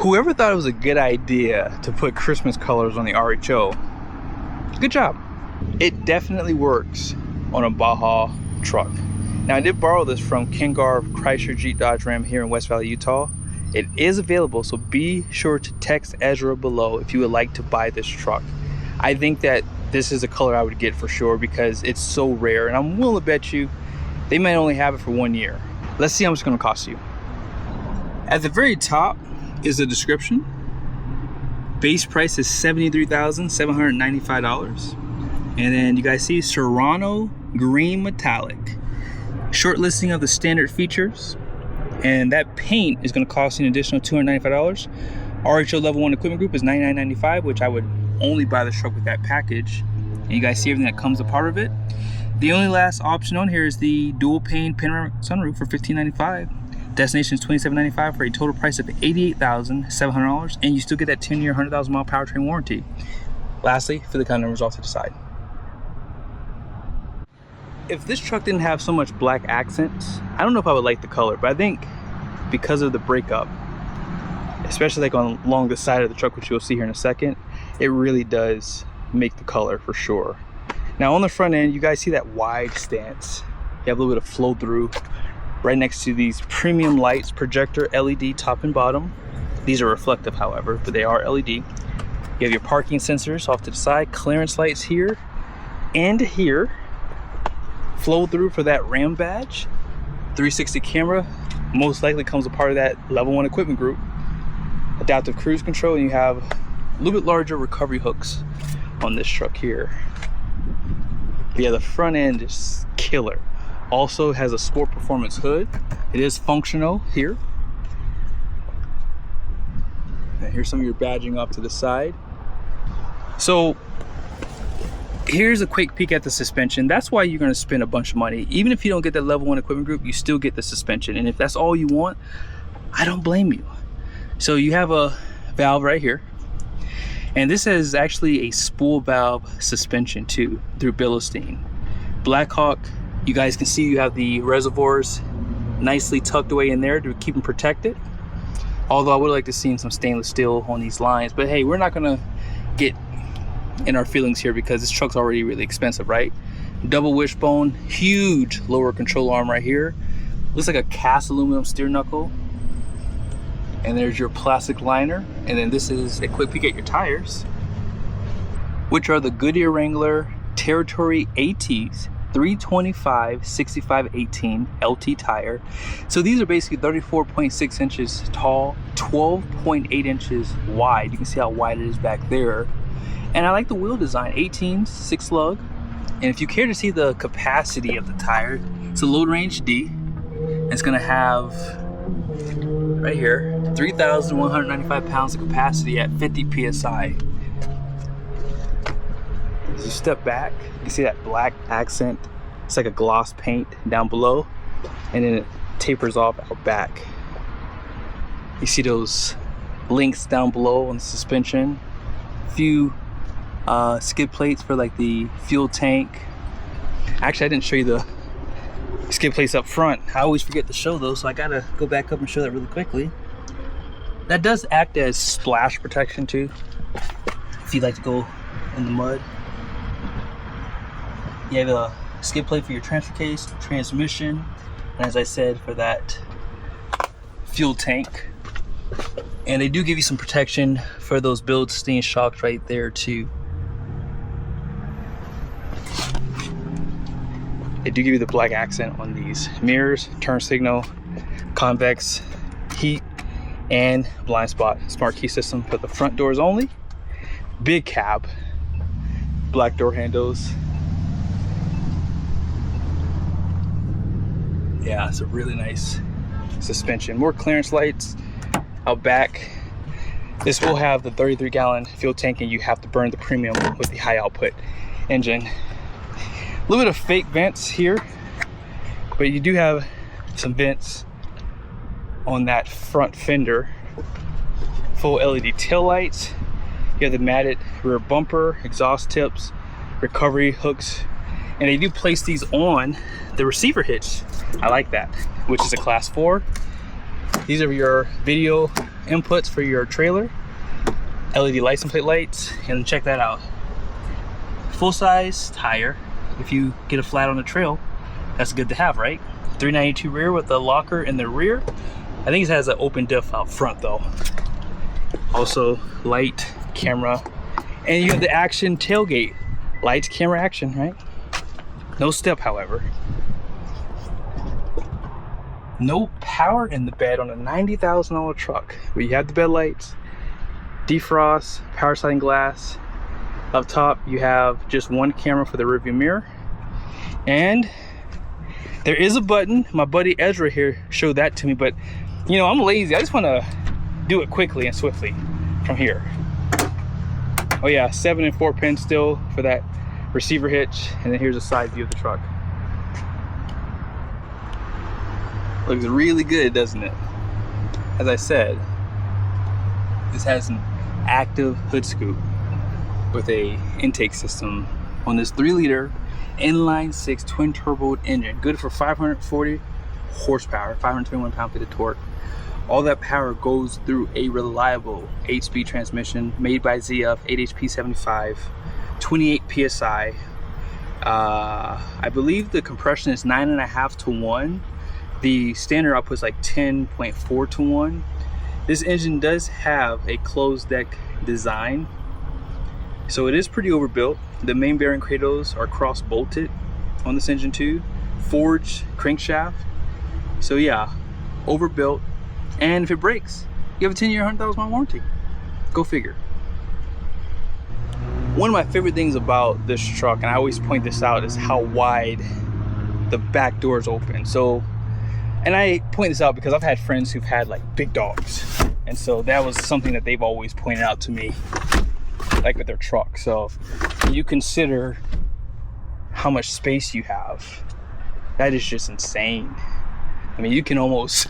Whoever thought it was a good idea to put Christmas colors on the RHO, good job. It definitely works on a Baja truck. Now I did borrow this from Ken Garff Chrysler Jeep Dodge Ram here in West Valley, Utah. It is available, so be sure to text Ezra below if you would like to buy this truck. I think that this is a color I would get for sure because it's so rare, and I'm willing to bet you they might only have it for 1 year. Let's see how much it's gonna cost you. At the very top is the description. Base price is $73,795. And then you guys see Serrano Green Metallic. Short listing of the standard features. And that paint is gonna cost you an additional $295. RHO Level 1 Equipment Group is $99.95, which I would only buy the truck with that package. And you guys see everything that comes a part of it. The only last option on here is the dual pane panoramic sunroof for $1595. Destination is $27.95 for a total price of $88,700, and you still get that 10-year, 100,000-mile powertrain warranty. Lastly, fill the kind of numbers off to the side. If this truck didn't have so much black accents, I don't know if I would like the color, but I think because of the breakup, especially like along the side of the truck, which you'll see here in a second, it really does make the color for sure. Now on the front end, you guys see that wide stance. You have a little bit of flow through right next to these premium lights, projector LED top and bottom. These are reflective, however, but they are LED. You have your parking sensors off to the side, clearance lights here and here. Flow through for that Ram badge. 360 camera, most likely comes a part of that Level 1 Equipment Group. Adaptive cruise control, and you have a little bit larger recovery hooks on this truck here. But yeah, the front end is killer. Also has a sport performance hood. It is functional here. And here's some of your badging off to the side. So here's a quick peek at the suspension. That's why you're going to spend a bunch of money. Even if you don't get that Level 1 Equipment Group, you still get the suspension. And if that's all you want, I don't blame you. So you have a valve right here. And this is actually a spool valve suspension too, through Bilstein. Blackhawk, you guys can see you have the reservoirs nicely tucked away in there to keep them protected. Although I would like to see some stainless steel on these lines, but hey, we're not gonna get in our feelings here because this truck's already really expensive, right? Double wishbone, huge lower control arm right here. Looks like a cast aluminum steer knuckle. And there's your plastic liner. And then this is a quick peek at your tires, which are the Goodyear Wrangler Territory ATs 325/65/18 LT tire. So these are basically 34.6 inches tall, 12.8 inches wide. You can see how wide it is back there. And I like the wheel design, 18 6 lug. And if you care to see the capacity of the tire, it's a load range D. It's gonna have right here 3,195 pounds of capacity at 50 psi. As you step back, you can see that black accent. It's like a gloss paint down below, and then it tapers off out back. You see those links down below on the suspension. A few skid plates for like the fuel tank. Actually, I didn't show you the skid plates up front. I always forget to show those, so I gotta go back up and show that really quickly. That does act as splash protection too, if you'd like to go in the mud. You have a skid plate for your transfer case, transmission, and as I said, for that fuel tank. And they do give you some protection for those Bilstein shocks right there too. They do give you the black accent on these mirrors, turn signal, convex, heat, and blind spot. Smart key system for the front doors only. Big cab, black door handles. Yeah, it's a really nice suspension. More clearance lights out back. This will have the 33-gallon fuel tank, and you have to burn the premium with the high output engine. A little bit of fake vents here, but you do have some vents on that front fender. Full LED tail lights. You have the matted rear bumper, exhaust tips, recovery hooks, and they do place these on the receiver hitch. I like that, which is a class 4. These are your video inputs for your trailer. LED license plate lights, and check that out. Full size tire. If you get a flat on the trail, that's good to have, right? 392 rear with a locker in the rear. I think it has an open diff out front though. Also light, camera, and you have the action tailgate. Lights, camera, action, right? No step, however. No power in the bed on a $90,000 truck. But you have the bed lights, defrost, power sliding glass. Up top, you have just one camera for the rearview mirror. And there is a button. My buddy Ezra here showed that to me, but you know, I'm lazy. I just want to do it quickly and swiftly from here. Oh yeah, 7 and 4 pins still for that receiver hitch. And then here's a side view of the truck. Looks really good, doesn't it? As I said, this has an active hood scoop with a intake system on this 3-liter inline 6 twin turbo engine, good for 540 horsepower, 521 pound-feet of torque. All that power goes through a reliable 8-speed transmission made by ZF, 8 HP 75, 28 psi. I believe the compression is 9.5 to 1. The standard output is like 10.4 to 1. This engine does have a closed deck design, so it is pretty overbuilt. The main bearing cradles are cross bolted on this engine too. Forged crankshaft. So yeah, overbuilt. And if it breaks, you have a 10-year, 100,000 mile warranty. Go figure. One of my favorite things about this truck, and I always point this out, is how wide the back doors open. So, and I point this out because I've had friends who've had like big dogs, and so that was something that they've always pointed out to me, like with their truck. So you consider how much space you have. That is just insane. I mean, you can almost,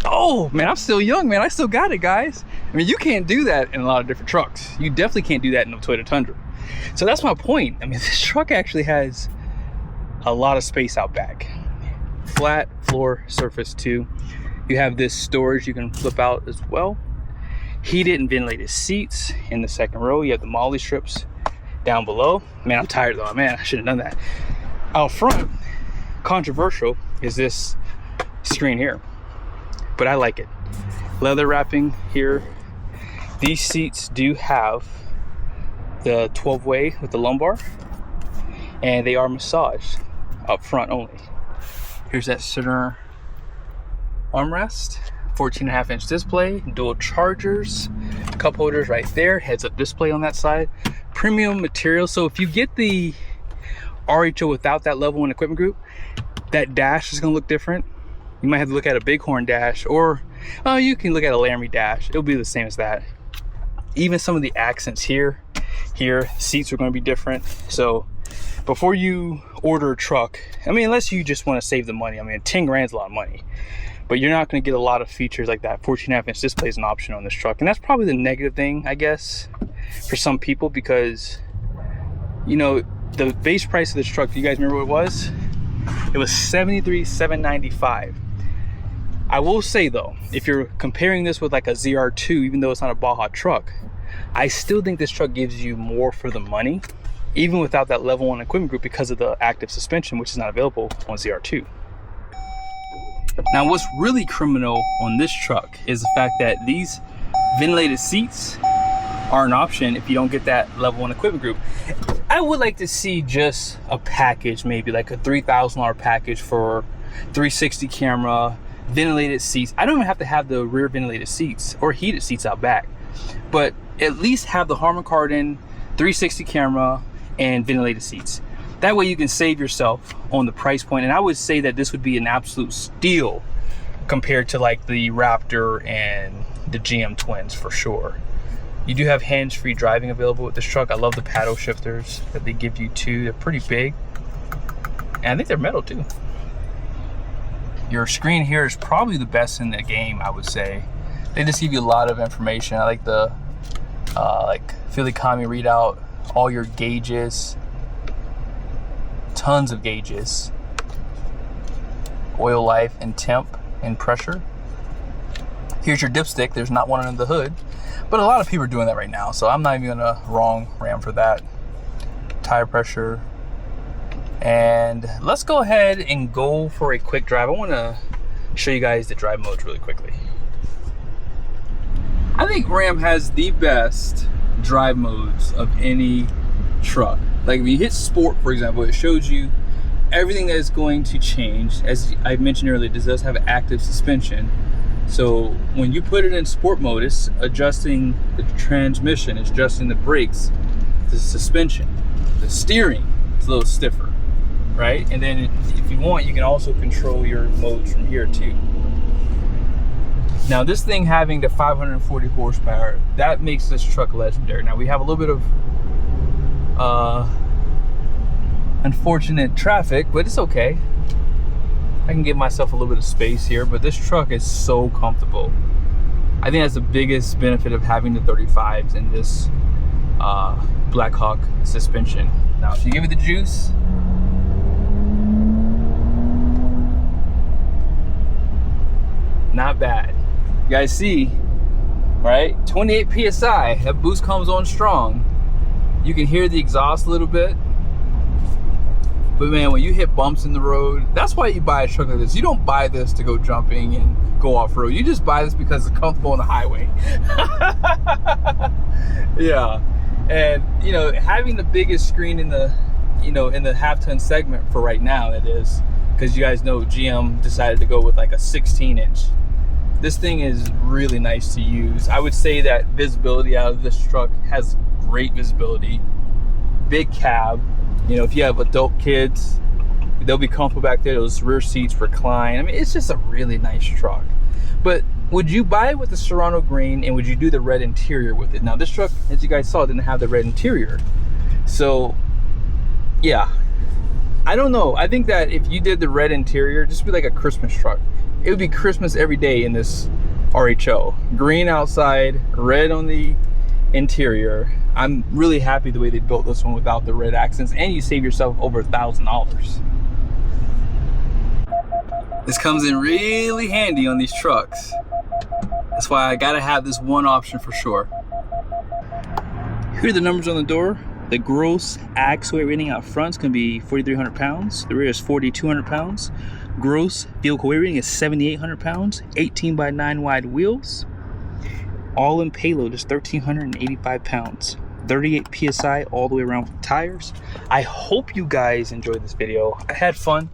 oh man, I'm still young, man. I still got it, guys. I mean, you can't do that in a lot of different trucks. You definitely can't do that in a Toyota Tundra. So that's my point. I mean, this truck actually has a lot of space out back. Flat floor surface too. You have this storage you can flip out as well. Heated and ventilated seats in the second row. You have the MOLLE strips down below. Man, I'm tired though. Man, I should have done that. Out front, controversial is this screen here, but I like it. Leather wrapping here. These seats do have the 12-way with the lumbar, and they are massaged up front only. Here's that center armrest, 14.5-inch display, dual chargers, cup holders right there, heads-up display on that side, premium material. So if you get the RHO without that level 1 equipment group, that dash is going to look different. You might have to look at a Bighorn dash, or you can look at a Laramie dash. It'll be the same as that. Even some of the accents here, seats are going to be different. So before you order a truck, I mean, unless you just want to save the money, I mean, 10 grand is a lot of money, but you're not going to get a lot of features like that. 14.5-inch display is an option on this truck, and that's probably the negative thing, I guess, for some people, because you know, the base price of this truck, do you guys remember what it was? It was $73,795. I will say though, if you're comparing this with like a ZR2, even though it's not a Baja truck, I still think this truck gives you more for the money, even without that level 1 equipment group, because of the active suspension, which is not available on ZR2. Now, what's really criminal on this truck is the fact that these ventilated seats are an option if you don't get that level 1 equipment group. I would like to see just a package, maybe like a $3,000 package for 360 camera, ventilated seats. I don't even have to have the rear ventilated seats or heated seats out back, but at least have the Harman Kardon 360 camera and ventilated seats. That way you can save yourself on the price point. And I would say that this would be an absolute steal compared to like the Raptor and the GM Twins for sure. You do have hands-free driving available with this truck. I love the paddle shifters that they give you too. They're pretty big, and I think they're metal too. Your screen here is probably the best in the game, I would say. They just give you a lot of information. I like the fuel economy readout, all your gauges, tons of gauges, oil life and temp. and pressure. Here's your dipstick. There's not one under the hood, but a lot of people are doing that right now, so I'm not even gonna wrong Ram for that. Tire pressure. And let's go ahead and go for a quick drive. I wanna show you guys the drive modes really quickly. I think Ram has the best drive modes of any truck. Like if you hit sport, for example, it shows you everything that is going to change. As I mentioned earlier, this does have active suspension. So when you put it in sport mode, it's adjusting the transmission, it's adjusting the brakes, the suspension, the steering is a little stiffer, right? And then if you want, you can also control your modes from here too. Now this thing having the 540 horsepower, that makes this truck legendary. Now we have a little bit of unfortunate traffic, but it's okay. I can give myself a little bit of space here, but this truck is so comfortable. I think that's the biggest benefit of having the 35s in this Blackhawk suspension. Now if you give it the juice, not bad. You guys see, right? 28 PSI, that boost comes on strong. You can hear the exhaust a little bit. But man, when you hit bumps in the road, that's why you buy a truck like this. You don't buy this to go jumping and go off-road. You just buy this because it's comfortable on the highway. Yeah. And you know, having the biggest screen in the, you know, in the half-ton segment for right now, it is, because you guys know GM decided to go with like a 16-inch. This thing is really nice to use. I would say that visibility out of this truck has great visibility. Big cab. You know, if you have adult kids, they'll be comfortable back there. Those rear seats recline. I mean, it's just a really nice truck. But would you buy it with the Serrano green, and would you do the red interior with it? Now this truck, as you guys saw, didn't have the red interior. So yeah, I don't know. I think that if you did the red interior, just be like a Christmas truck. It would be Christmas every day in this RHO. Green outside, red on the interior. I'm really happy the way they built this one without the red accents, and you save yourself over $1,000. This comes in really handy on these trucks. That's why I gotta have this one option for sure. Here are the numbers on the door. The gross axle weight rating out front is gonna be 4,300 pounds. The rear is 4,200 pounds. Gross vehicle weight rating is 7,800 pounds. 18x9 wide wheels. All in payload is 1,385 pounds. 38 PSI all the way around for the tires. I hope you guys enjoyed this video. I had fun.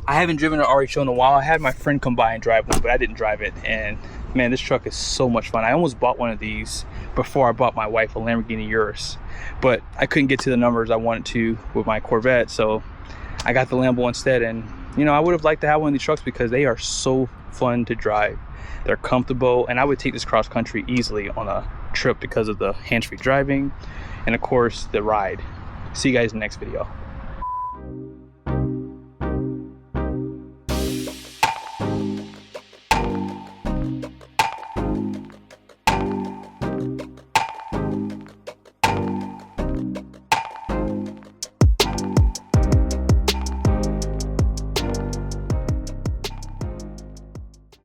I haven't driven an RHO in a while. I had my friend come by and drive one, but I didn't drive it. And man, this truck is so much fun. I almost bought one of these before I bought my wife a Lamborghini Urus, but I couldn't get to the numbers I wanted to with my Corvette, so I got the Lambo instead. And you know, I would have liked to have one of these trucks because they are so fun to drive. They're comfortable, and I would take this cross country easily on a trip because of the hands-free driving and of course the ride. See you guys in the next video.